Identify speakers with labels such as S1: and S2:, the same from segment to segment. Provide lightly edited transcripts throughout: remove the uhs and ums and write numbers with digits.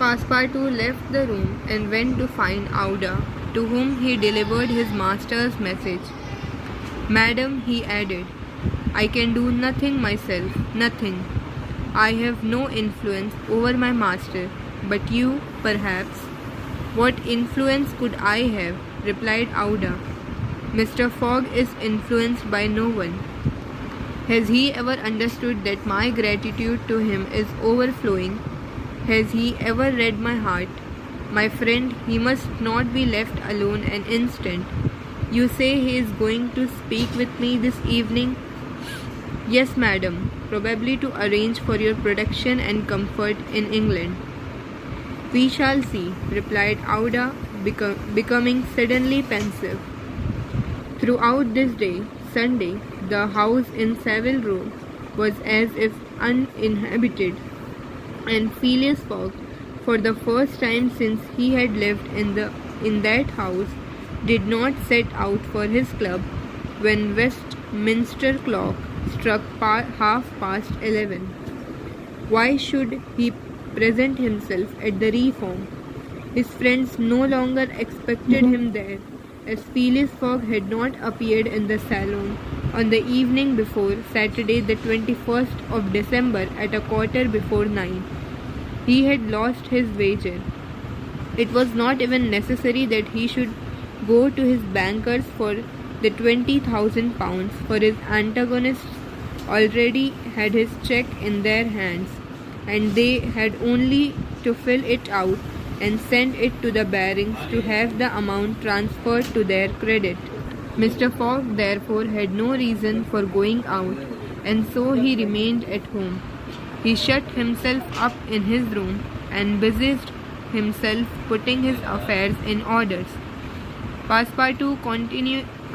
S1: Passepartout left the room and went to find Auda, to whom he delivered his master's message. "Madam," he added, "I can do nothing myself, nothing. I have no influence over my master, but you, perhaps." "What influence could I have?" replied Auda. "Mr. Fogg is influenced by no one. Has he ever understood that my gratitude to him is overflowing? Has he ever read my heart? My friend, he must not be left alone an instant. You say he is going to speak with me this evening?" "Yes, madam, probably to arrange for your protection and comfort in England." "We shall see," replied Auda, becoming suddenly pensive. Throughout this day, Sunday, the house in Savile Row was as if uninhabited, and Phileas Fogg, for the first time since he had lived in that house, did not set out for his club when Westminster clock struck 11:30. Why should he present himself at the Reform? His friends no longer expected him there, as Phileas Fogg had not appeared in the salon on the evening before Saturday the 21st of December at 9:15. He had lost his wager. It was not even necessary that he should go to his bankers for the £20,000, for his antagonists already had his cheque in their hands, and they had only to fill it out and send it to the Barings to have the amount transferred to their credit. Mr. Fogg therefore had no reason for going out, and so he remained at home. He shut himself up in his room and busied himself putting his affairs in order. Passepartout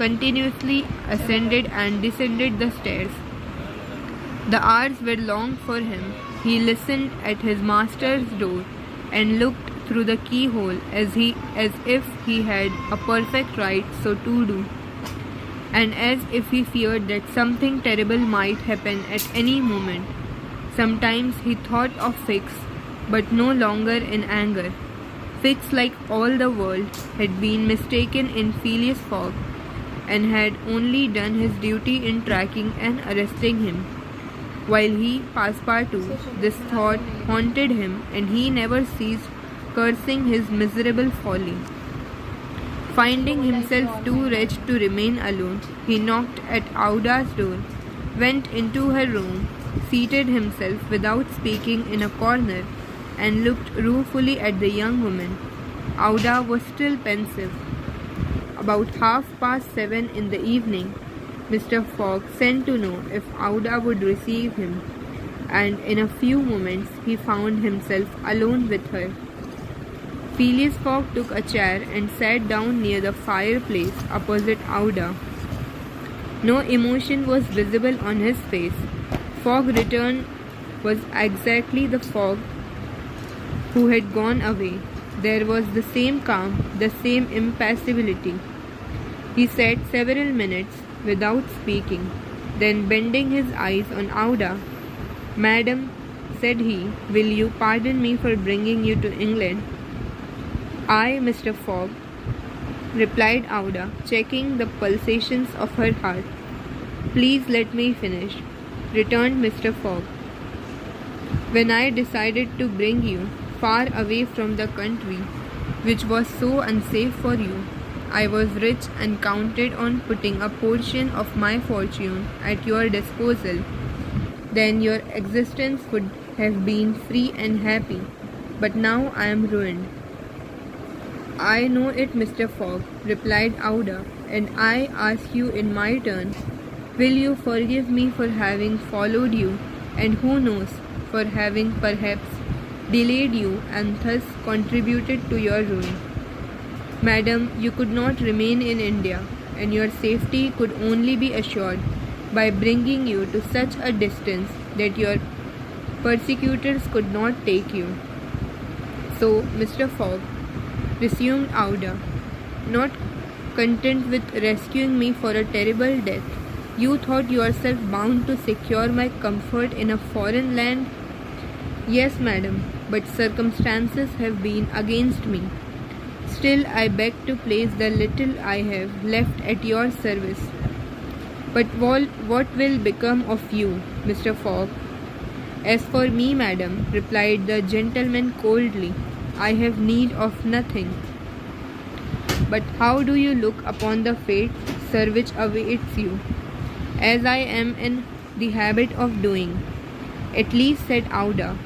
S1: continuously ascended and descended the stairs. The hours were long for him. He listened at his master's door and looked through the keyhole as if he had a perfect right so to do, and as if he feared that something terrible might happen at any moment. Sometimes he thought of Fix, but no longer in anger. Fix, like all the world, had been mistaken in Phileas Fogg, and had only done his duty in tracking and arresting him. While he, Passepartout, this thought haunted him, and he never ceased cursing his miserable folly. Finding himself too wretched to remain alone, he knocked at Auda's door, went into her room, seated himself without speaking in a corner, and looked ruefully at the young woman. Auda was still pensive. About 7:30 in the evening, Mr. Fogg sent to know if Auda would receive him, and in a few moments he found himself alone with her. Phileas Fogg took a chair and sat down near the fireplace opposite Auda. No emotion was visible on his face. Fogg returned was exactly the Fogg who had gone away. There was the same calm, the same impassibility. He sat several minutes without speaking, then bending his eyes on Auda, "Madam," said he, "will you pardon me for bringing you to England?" "I, Mr. Fogg," replied Auda, checking the pulsations of her heart. "Please let me finish," returned Mr. Fogg. "When I decided to bring you far away from the country which was so unsafe for you, I was rich and counted on putting a portion of my fortune at your disposal. Then your existence would have been free and happy, but now I am ruined." "I know it, Mr. Fogg," replied Auda, "and I ask you in my turn, will you forgive me for having followed you, and who knows, for having perhaps delayed you and thus contributed to your ruin? Madam, you could not remain in India, and your safety could only be assured by bringing you to such a distance that your persecutors could not take you. So, Mr. Fogg," resumed Auda, "not content with rescuing me for a terrible death, you thought yourself bound to secure my comfort in a foreign land?" "Yes, madam, but circumstances have been against me. Still, I beg to place the little I have left at your service. But what will become of you, Mr. Fogg? As for me, madam, replied the gentleman coldly, I have need of nothing. But how do you look upon the fate, sir, which awaits you? As I am in the habit of doing. At least, said Auda.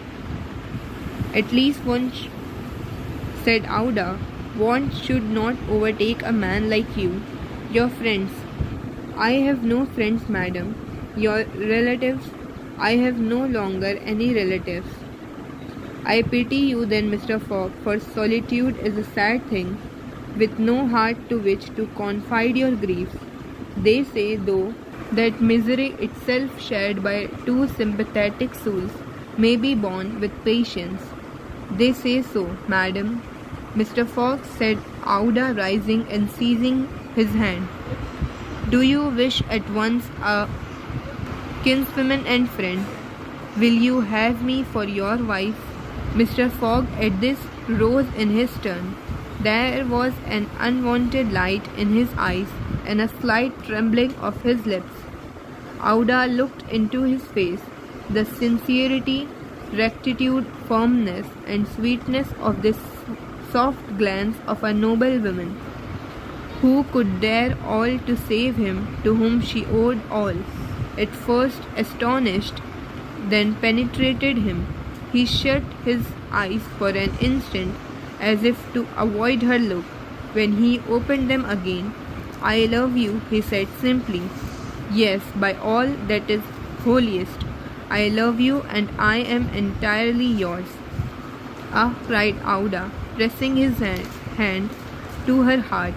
S1: At least said Auda, want should not overtake a man like you. Your friends. I have no friends, madam. Your relatives. I have no longer any relatives. I pity you then, Mr. Fogg, for solitude is a sad thing, with no heart to which to confide your griefs. They say, though, that misery itself shared by two sympathetic souls may be borne with patience. They say so, madam. Mr. Fogg, said Auda, rising and seizing his hand. Do you wish at once a kinswoman and friend? Will you have me for your wife? Mr. Fogg at this rose in his turn. There was an unwonted light in his eyes and a slight trembling of his lips. Auda looked into his face. The sincerity, rectitude, firmness, and sweetness of this soft glance of a noble woman. Who could dare all to save him to whom she owed all? At first astonished, then penetrated him. He shut his eyes for an instant as if to avoid her look. When he opened them again, I love you, he said simply. Yes, by all that is holiest. I love you and I am entirely yours. Ah, cried Auda, pressing his hand to her heart.